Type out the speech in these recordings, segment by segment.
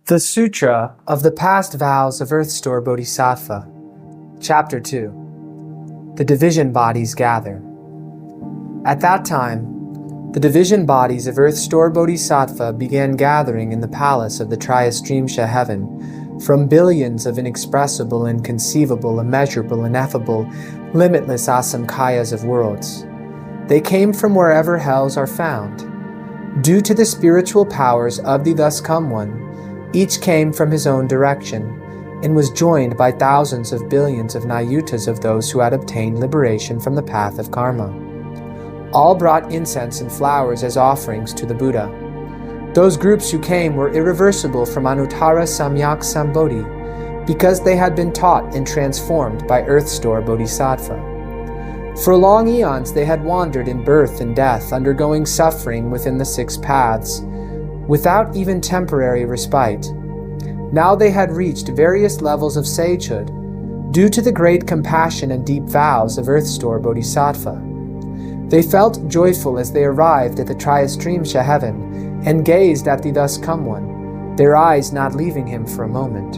The Sutra of the Past Vows of Earthstore Bodhisattva, Chapter 2. The Division Bodies Gather. At that time, the division bodies of Earthstore Bodhisattva began gathering in the palace of the Triastrimsha heaven from billions of inexpressible, inconceivable, immeasurable, ineffable, limitless asamkhayas of worlds. They came from wherever hells are found. Due to the spiritual powers of the Thus Come One, each came from his own direction, and was joined by thousands of billions of nayutas of those who had obtained liberation from the path of karma. All brought incense and flowers as offerings to the Buddha. Those groups who came were irreversible from Anuttara Samyak Sambodhi, because they had been taught and transformed by Earthstore Bodhisattva. For long eons they had wandered in birth and death, undergoing suffering within the six paths, without even temporary respite. Now they had reached various levels of sagehood, due to the great compassion and deep vows of Earthstore Bodhisattva. They felt joyful as they arrived at the Triastrimsha heaven, and gazed at the Thus Come One, their eyes not leaving him for a moment.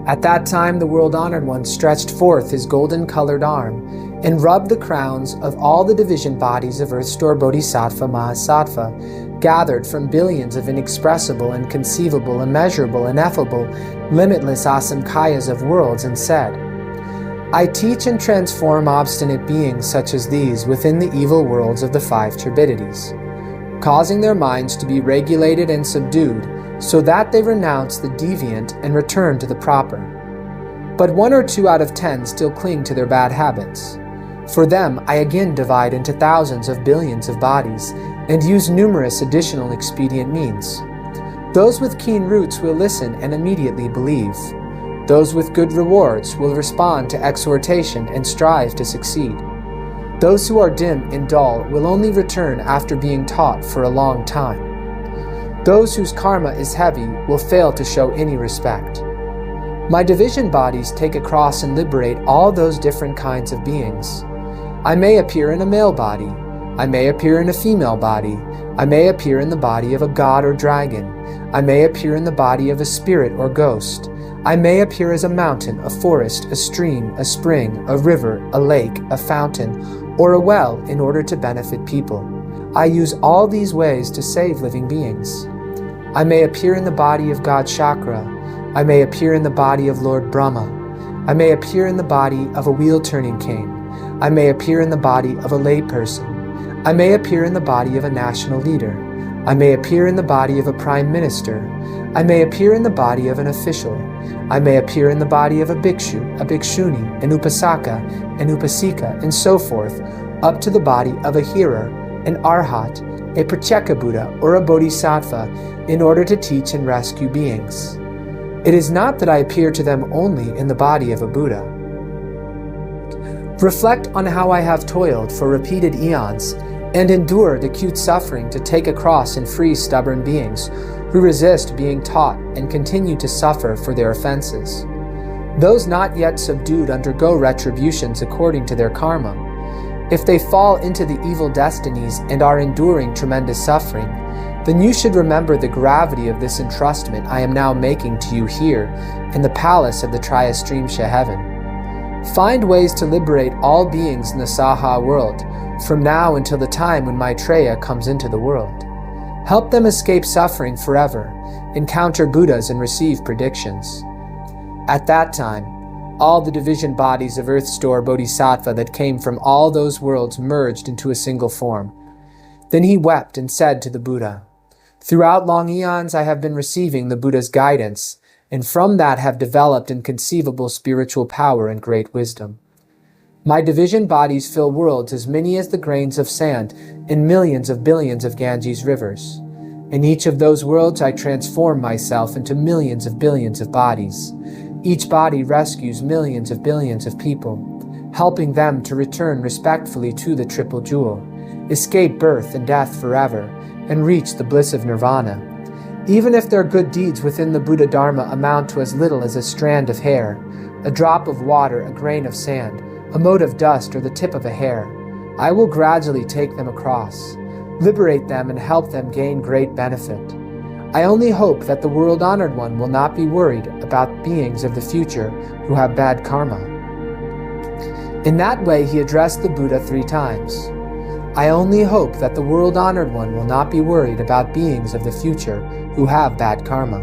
At that time the World-Honored One stretched forth his golden-colored arm, and rubbed the crowns of all the division bodies of Earthstore Bodhisattva Mahasattva, gathered from billions of inexpressible, inconceivable, immeasurable, ineffable, limitless asamkhayas of worlds, and said, I teach and transform obstinate beings such as these within the evil worlds of the five turbidities, causing their minds to be regulated and subdued, so that they renounce the deviant and return to the proper. But 1 or 2 out of 10 still cling to their bad habits. For them I again divide into thousands of billions of bodies, and use numerous additional expedient means. Those with keen roots will listen and immediately believe. Those with good rewards will respond to exhortation and strive to succeed. Those who are dim and dull will only return after being taught for a long time. Those whose karma is heavy will fail to show any respect. My division bodies take across and liberate all those different kinds of beings. I may appear in a male body. I may appear in a female body. I may appear in the body of a god or dragon. I may appear in the body of a spirit or ghost. I may appear as a mountain, a forest, a stream, a spring, a river, a lake, a fountain, or a well in order to benefit people. I use all these ways to save living beings. I may appear in the body of God Chakra. I may appear in the body of Lord Brahma. I may appear in the body of a wheel-turning king. I may appear in the body of a layperson. I may appear in the body of a national leader. I may appear in the body of a prime minister. I may appear in the body of an official. I may appear in the body of a bhikshu, a bhikshuni, an upasaka, an upasika, and so forth, up to the body of a hearer, an arhat, a pratyeka Buddha, or a bodhisattva, in order to teach and rescue beings. It is not that I appear to them only in the body of a Buddha. Reflect on how I have toiled for repeated eons and endured acute suffering to take across and free stubborn beings who resist being taught and continue to suffer for their offenses. Those not yet subdued undergo retributions according to their karma. If they fall into the evil destinies and are enduring tremendous suffering, then you should remember the gravity of this entrustment I am now making to you here in the palace of the Triastrimsha heaven. Find ways to liberate all beings in the Saha world, from now until the time when Maitreya comes into the world. Help them escape suffering forever, encounter Buddhas and receive predictions. At that time, all the division bodies of Earthstore Bodhisattva that came from all those worlds merged into a single form. Then he wept and said to the Buddha, Throughout long eons I have been receiving the Buddha's guidance, and from that have developed inconceivable spiritual power and great wisdom. My division bodies fill worlds as many as the grains of sand in millions of billions of Ganges rivers. In each of those worlds I transform myself into millions of billions of bodies. Each body rescues millions of billions of people, helping them to return respectfully to the Triple Jewel, escape birth and death forever, and reach the bliss of nirvana. Even if their good deeds within the Buddha Dharma amount to as little as a strand of hair, a drop of water, a grain of sand, a mote of dust, or the tip of a hair, I will gradually take them across, liberate them, and help them gain great benefit. I only hope that the world-honored one will not be worried about beings of the future who have bad karma." In that way, he addressed the Buddha 3 times. I only hope that the world-honored one will not be worried about beings of the future who have bad karma.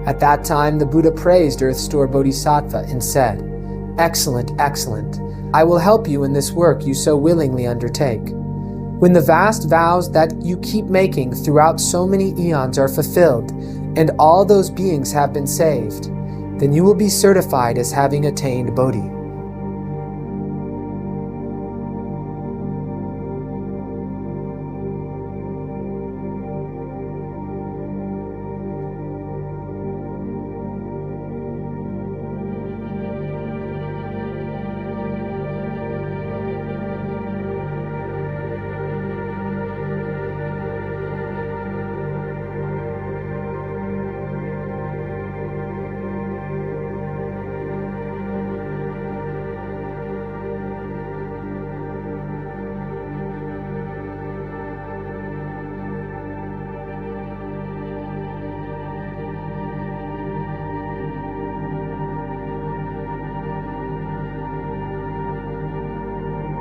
At that time, the Buddha praised Earthstore Bodhisattva and said, "Excellent, excellent. I will help you in this work you so willingly undertake. When the vast vows that you keep making throughout so many eons are fulfilled, and all those beings have been saved, then you will be certified as having attained Bodhi."